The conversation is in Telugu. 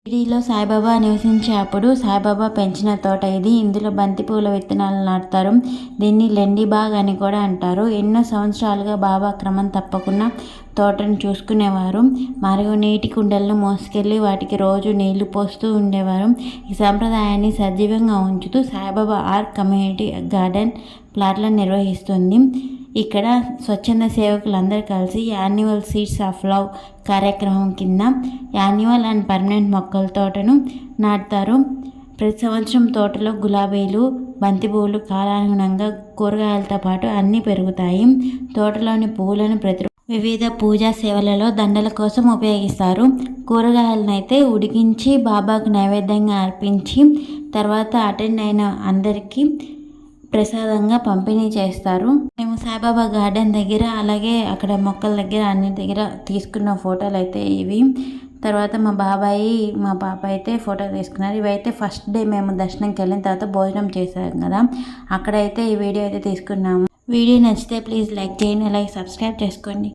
షిరిడీలో సాయిబాబా నివసించే అప్పుడు సాయిబాబా పెంచిన తోట ఇది. ఇందులో బంతిపూల విత్తనాలు నాటుతారు. దీన్ని లెండిబాగ్ అని కూడా అంటారు. ఎన్నో సంవత్సరాలుగా బాబా క్రమం తప్పకుండా తోటను చూసుకునేవారు. మరియు నీటి కుండలను మోసుకెళ్ళి వాటికి రోజు నీళ్లు పోస్తూ ఉండేవారు. ఈ సాంప్రదాయాన్ని సజీవంగా ఉంచుతూ సాయిబాబా ఆర్క్ కమ్యూనిటీ గార్డెన్ ప్లాట్లను నిర్వహిస్తుంది. ఇక్కడ స్వచ్ఛంద సేవకులందరూ కలిసి యాన్యువల్ సీడ్స్ ఆఫ్ లవ్ కార్యక్రమం కింద యాన్యువల్ అండ్ పర్మనెంట్ మొక్కల తోటను నాటుతారు. ప్రతి సంవత్సరం తోటలో గులాబీలు, బంతిపూలు కాలానుగుణంగా కూరగాయలతో పాటు అన్నీ పెరుగుతాయి. తోటలోని పువ్వులను వివిధ పూజా సేవలలో దండల కోసం ఉపయోగిస్తారు. కూరగాయలనైతే ఉడికించి బాబాకు నైవేద్యంగా అర్పించి తర్వాత అటెండ్ అయిన అందరికీ ప్రసాదంగా పంపిణీ చేస్తారు. మేము సాయిబాబా గార్డెన్ దగ్గర అలాగే అక్కడ మొక్కల దగ్గర అన్ని దగ్గర తీసుకున్న ఫోటోలు అయితే ఇవి. తర్వాత మా పాప అయితే ఫోటో తీసుకున్నారు. ఇవైతే ఫస్ట్ డే మేము దర్శనంకి వెళ్ళిన తర్వాత భోజనం చేసాం కదా, అక్కడైతే ఈ వీడియో అయితే తీసుకున్నాము. వీడియో నచ్చితే ప్లీజ్ లైక్ చేయండి, అలాగే సబ్స్క్రైబ్ చేసుకోండి.